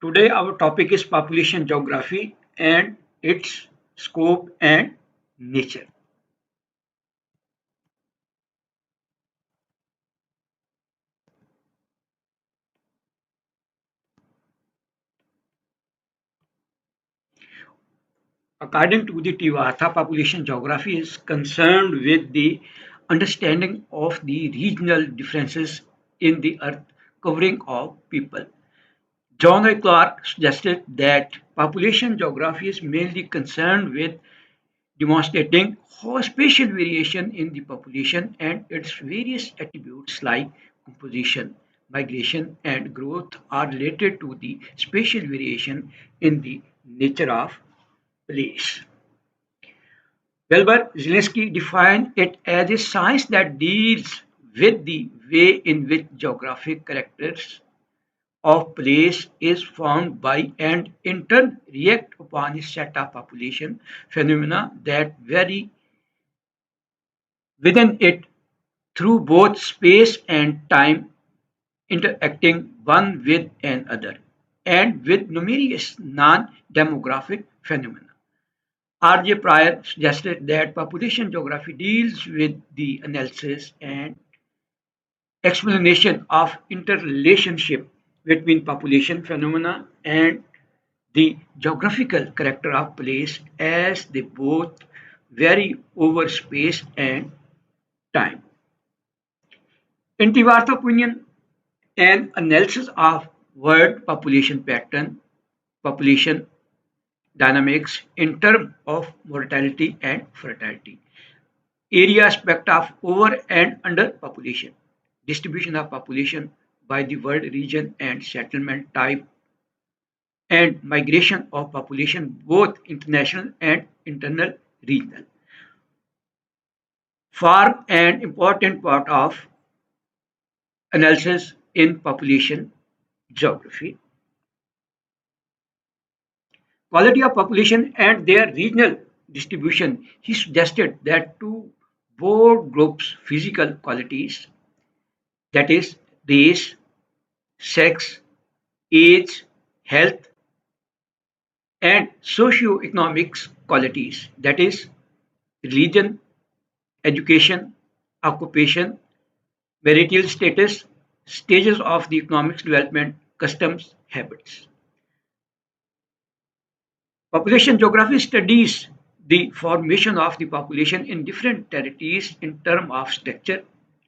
Today our topic is population geography and its scope and nature. According to the Tivatha, population geography is concerned with the understanding of the regional differences in the earth covering of people. John A. Clark suggested that population geography is mainly concerned with demonstrating how spatial variation in the population and its various attributes like composition, migration, and growth are related to the spatial variation in the nature of place. Wilbur Zielinski defined it as a science that deals with the way in which geographic characters of place is formed by and in turn react upon a set of population phenomena that vary within it through both space and time interacting one with another and with numerous non-demographic phenomena. R.J. Pryor suggested that population geography deals with the analysis and explanation of interrelationship between population phenomena and the geographical character of place as they both vary over space and time. In Tivart's opinion, an analysis of world population pattern, population dynamics in terms of mortality and fertility, area aspect of over and under population, distribution of population by the world region and settlement type, and migration of population both international and internal regional, form an important part of analysis in population geography. Quality of population and their regional distribution. He suggested that two broad groups physical qualities, that is race, sex, age, health, and socio-economics qualities, that is religion, education, occupation, marital status, stages of the economic development, customs, habits. Population geography studies the formation of the population in different territories in terms of structure,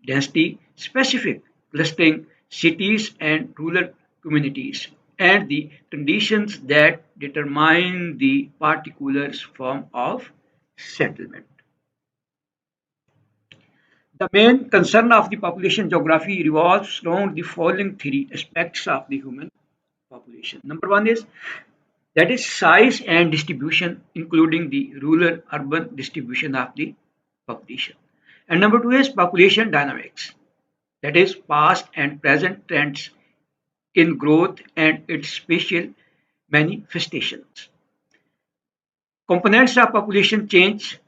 density, specific clustering, cities and rural communities, and the conditions that determine the particular form of settlement. The main concern of the population geography revolves around the following three aspects of the human population. Number one is that is size and distribution, including the rural urban distribution of the population. And number two is population dynamics, that is past and present trends in growth and its spatial manifestations. Components of population change,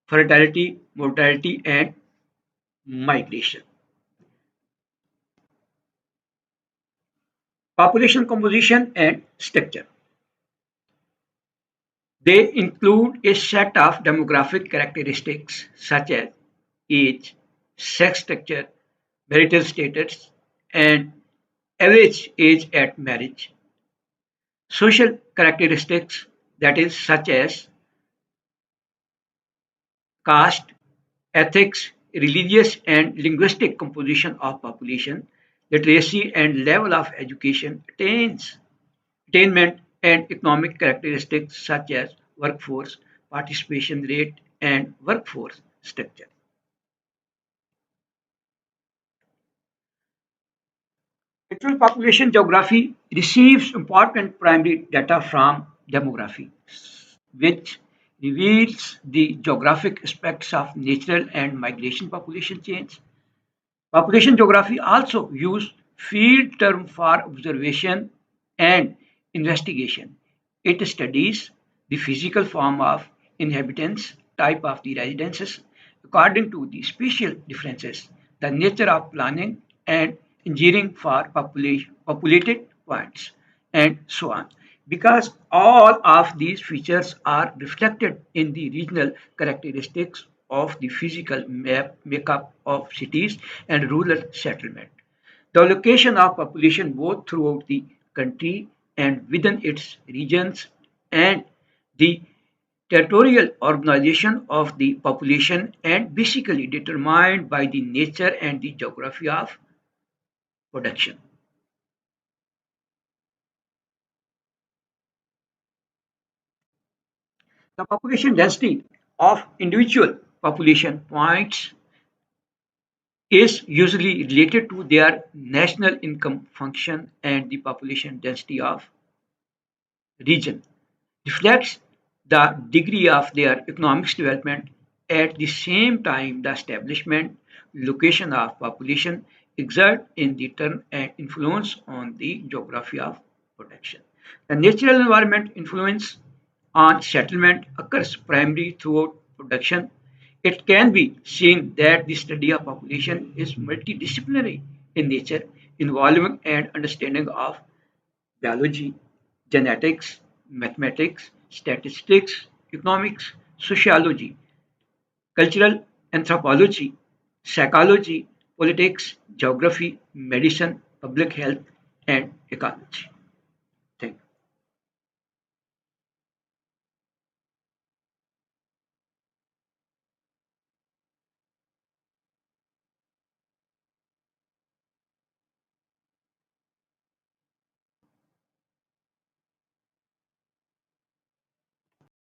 fertility, mortality, and migration. Population composition and structure. They include a set of demographic characteristics such as age, sex structure, marital status, and average age at marriage. Social characteristics, that is, such as caste, ethics, religious and linguistic composition of population, literacy and level of education, attainment, and economic characteristics such as workforce participation rate and workforce structure. Actual population geography receives important primary data from demography, which reveals the geographic aspects of natural and migration population change. Population geography also use field term for observation and investigation. It studies the physical form of inhabitants, type of the residences, according to the spatial differences, the nature of planning and engineering for populated points, and so on. Because all of these features are reflected in the regional characteristics of the physical makeup of cities and rural settlement. The location of population both throughout the country and within its regions, and the territorial organization of the population, and basically determined by the nature and the geography of production. The population density of individual population points is usually related to their national income function, and the population density of region reflects the degree of their economic development. At the same time, the establishment location of population exert in the turn an influence on the geography of protection. The natural environment influence on settlement occurs primarily throughout production. It can be seen that the study of population is multidisciplinary in nature, involving an understanding of biology, genetics, mathematics, statistics, economics, sociology, cultural anthropology, psychology, politics, geography, medicine, public health, and ecology.